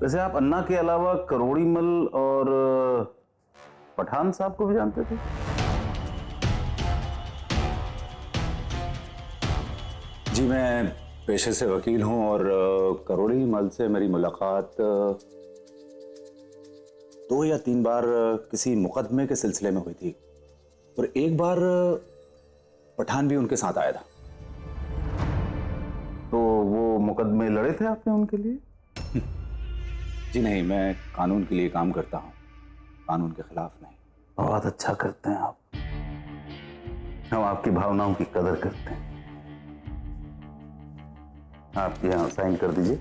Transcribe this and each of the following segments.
वैसे आप अन्ना के अलावा करोड़ीमल और पठान साहब को भी जानते थे? जी, मैं पेशे से वकील हूं और करोड़ीमल से मेरी मुलाकात 2 या 3 बार किसी मुकदमे के सिलसिले में हुई थी और एक बार पठान भी उनके साथ आया था। तो वो मुकदमे लड़े थे आपने उनके लिए? जी नहीं, मैं कानून के लिए काम करता हूं, कानून के खिलाफ नहीं। बहुत अच्छा करते हैं आप। हम आपकी भावनाओं की कदर करते हैं। आप यहाँ साइन कर दीजिए।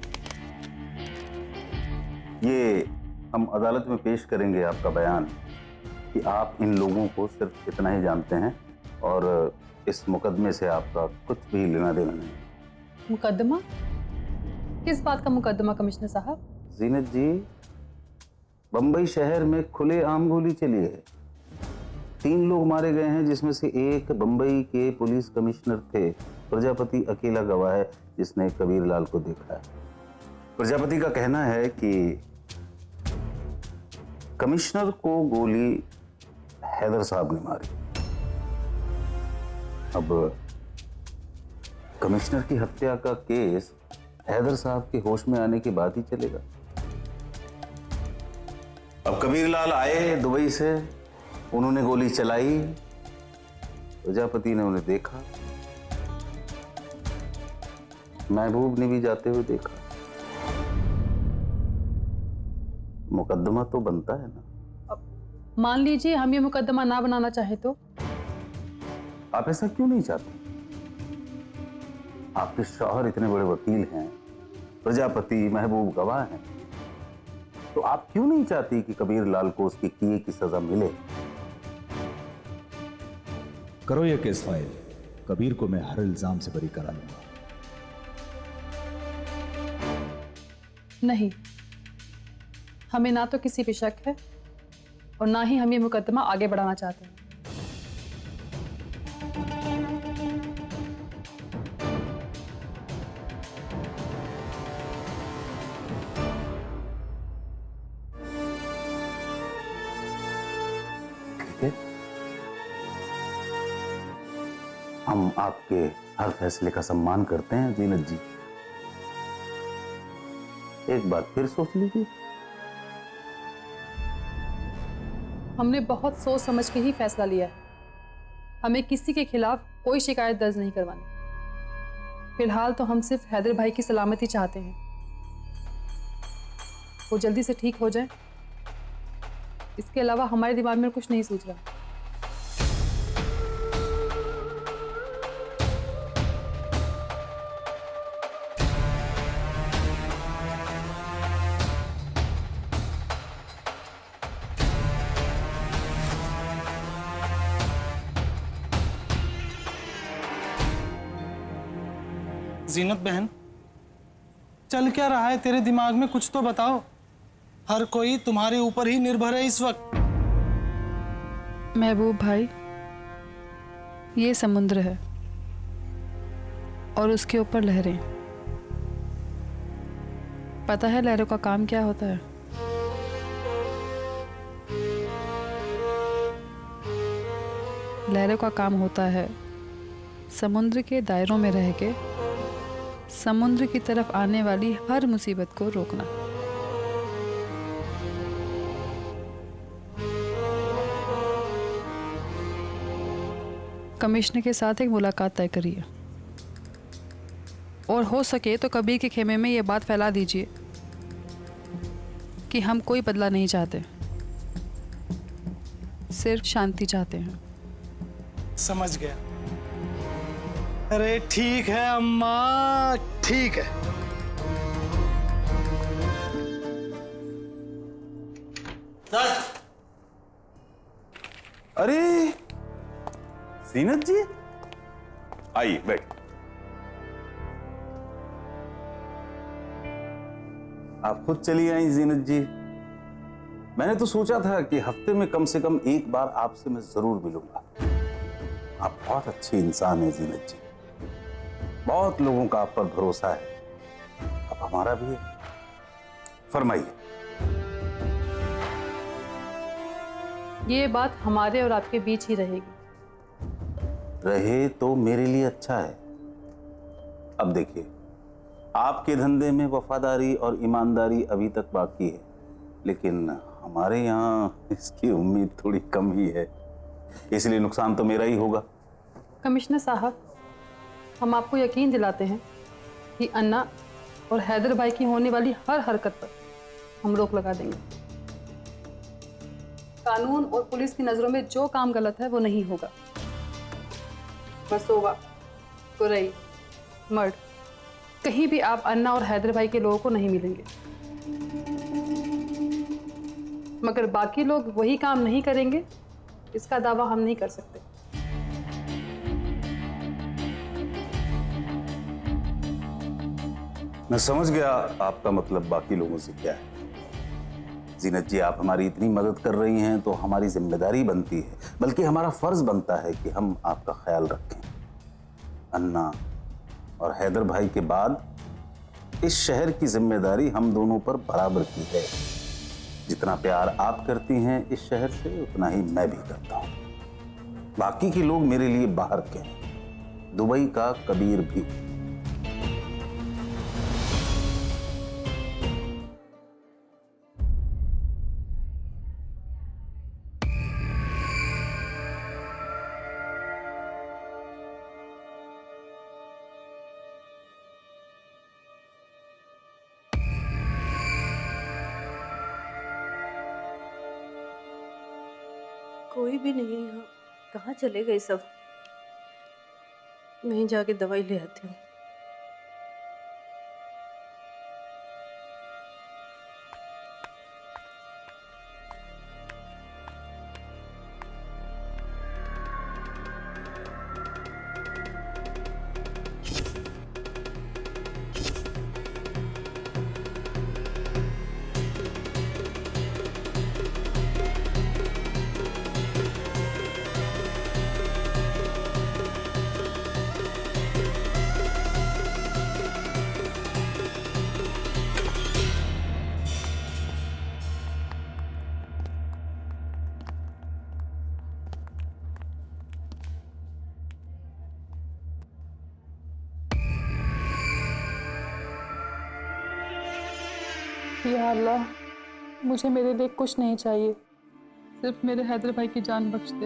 ये हम अदालत में पेश करेंगे आपका बयान कि आप इन लोगों को सिर्फ इतना ही जानते हैं और इस मुकदमे से आपका कुछ भी लेना देना नहीं। मुकदमा? किस बात का मुकदमा कमिश्नर साहब? जीनत जी, बंबई शहर में खुलेआम गोली चली है। 3 लोग मारे गए हैं, जिसमें से एक बंबई के पुलिस कमिश्नर थे। प्रजापति अकेला गवाह है जिसने कबीर लाल को देखा है। प्रजापति का कहना है कि कमिश्नर को गोली हैदर साहब ने मारी। अब कमिश्नर की हत्या का केस हैदर साहब के होश में आने के बाद ही चलेगा। अब कबीर लाल आए दुबई से, उन्होंने गोली चलाई, प्रजापति ने उन्हें देखा, महबूब ने भी जाते हुए देखा। मुकदमा तो बनता है ना। मान लीजिए हम ये मुकदमा ना बनाना चाहे तो? आप ऐसा क्यों नहीं चाहते? आपके शौहर इतने बड़े वकील हैं, प्रजापति महबूब गवाह हैं, तो आप क्यों नहीं चाहती कि कबीर लाल को उसके किए की सजा मिले? करो ये केस फाइल, कबीर को मैं हर इल्जाम से बरी करा लूंगा। नहीं, हमें ना तो किसी पे शक है और ना ही हम ये मुकदमा आगे बढ़ाना चाहते हैं। ठीक है, हम आपके हर फैसले का सम्मान करते हैं जीनत जी। एक बार फिर सोच लीजिए। हमने बहुत सोच समझ के ही फैसला लिया है। हमें किसी के खिलाफ कोई शिकायत दर्ज नहीं करवानी। फिलहाल तो हम सिर्फ हैदर भाई की सलामती चाहते हैं, वो जल्दी से ठीक हो जाए। इसके अलावा हमारे दिमाग में कुछ नहीं सूझ रहा। जीनत बहन, चल क्या रहा है तेरे दिमाग में? कुछ तो बताओ। हर कोई तुम्हारे ऊपर ही निर्भर है इस वक्त। महबूब भाई, ये समुद्र है और उसके ऊपर लहरें। पता है लहरों का काम क्या होता है? लहरों का काम होता है समुद्र के दायरों में रह के समुद्र की तरफ आने वाली हर मुसीबत को रोकना। कमिश्नर के साथ एक मुलाकात तय करिए और हो सके तो कबीर के खेमे में ये बात फैला दीजिए कि हम कोई बदला नहीं चाहते, सिर्फ शांति चाहते हैं। समझ गया। अरे ठीक है अम्मा, ठीक है। अरे जीनत जी, आइए बैठ। आप खुद चली आई जीनत जी। मैंने तो सोचा था कि हफ्ते में कम से कम एक बार आपसे मैं जरूर मिलूंगा। आप बहुत अच्छी इंसान हैं जीनत जी, बहुत लोगों का आप पर भरोसा है, अब हमारा भी है। फरमाइए। ये बात हमारे और आपके बीच ही रहेगी। रहे तो मेरे लिए अच्छा है। अब देखिए, आपके धंधे में वफादारी और ईमानदारी अभी तक बाकी है, लेकिन हमारे यहाँ इसकी उम्मीद थोड़ी कम ही है, इसलिए नुकसान तो मेरा ही होगा। कमिश्नर साहब, हम आपको यकीन दिलाते हैं कि अन्ना और हैदर भाई की होने वाली हर हरकत पर हम रोक लगा देंगे। कानून और पुलिस की नज़रों में जो काम गलत है वो नहीं होगा। मसोवा, कुरई, मर्ड, कहीं भी आप अन्ना और हैदर भाई के लोगों को नहीं मिलेंगे। मगर बाकी लोग वही काम नहीं करेंगे, इसका दावा हम नहीं कर सकते। मैं समझ गया आपका मतलब बाकी लोगों से क्या है। जीनत जी, आप हमारी इतनी मदद कर रही हैं तो हमारी जिम्मेदारी बनती है, बल्कि हमारा फर्ज बनता है कि हम आपका ख्याल रखें। अन्ना और हैदर भाई के बाद इस शहर की जिम्मेदारी हम दोनों पर बराबर की है। जितना प्यार आप करती हैं इस शहर से, उतना ही मैं भी करता हूं। बाकी के लोग मेरे लिए बाहर के हैं, दुबई का कबीर भी। कोई भी नहीं है यहाँ। कहाँ चले गए सब? मैं जाके दवाई ले आती हूँ। या अल्लाह, मुझे मेरे लिए कुछ नहीं चाहिए, सिर्फ मेरे हैदर भाई की जान बख्श दे।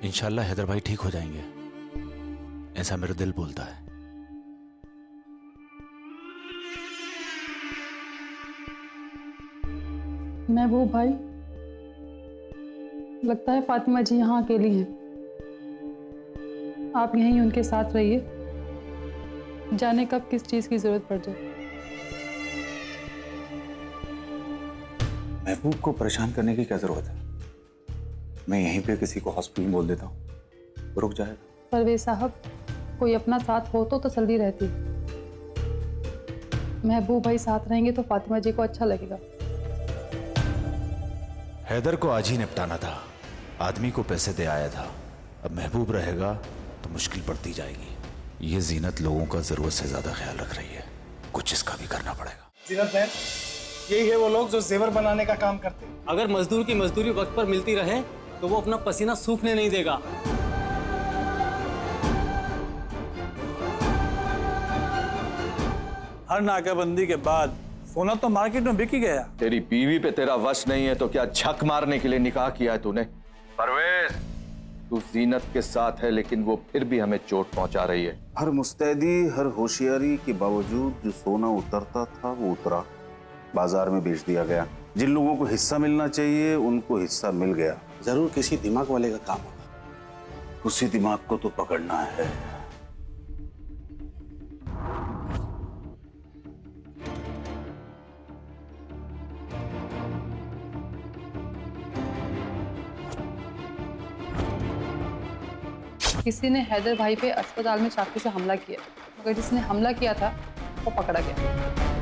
इंशाल्लाह हैदर भाई ठीक हो जाएंगे, ऐसा मेरा दिल बोलता है। महबूब भाई, लगता है फातिमा जी यहाँ अकेली हैं। आप यहीं उनके साथ रहिए, जाने कब किस चीज की जरूरत पड़ जाए। महबूब को परेशान करने की क्या जरूरत है? मैं यहीं पे किसी को हॉस्पिटल बोल देता हूँ, वो रुक जाएगा। परवेज साहब, कोई अपना साथ हो तो तसल्ली रहती। महबूब भाई साथ रहेंगे तो फातिमा जी को अच्छा लगेगा। हैदर को आज ही निपटाना था, आदमी को पैसे दे आया था। अब महबूब रहेगा तो मुश्किल बढ़ती जाएगी। ये जीनत लोगों का जरूरत से ज्यादा ख्याल रख रही है, कुछ इसका भी करना पड़ेगा। जीनत बहन, यही है वो लोग जो जेवर बनाने का काम करते हैं। अगर मजदूर की मजदूरी वक्त पर मिलती रहे तो वो अपना पसीना सूखने नहीं देगा। हर नाकाबंदी के बाद सोना तो मार्केट में बिक ही गया। तेरी बीवी पे तेरा वश नहीं है तो क्या छक मारने के लिए निकाह किया है तूने? परवेज, तू जीनत के साथ है लेकिन वो फिर भी हमें चोट पहुंचा रही है। हर मुस्तैदी, हर होशियारी के बावजूद जो सोना उतरता था वो उतरा, बाजार में बेच दिया गया। जिन लोगों को हिस्सा मिलना चाहिए उनको हिस्सा मिल गया। जरूर किसी दिमाग वाले का काम होगा। उसी दिमाग को तो पकड़ना है। किसी ने हैदर भाई पे अस्पताल में चाकू से हमला किया, मगर जिसने हमला किया था वो पकड़ा गया।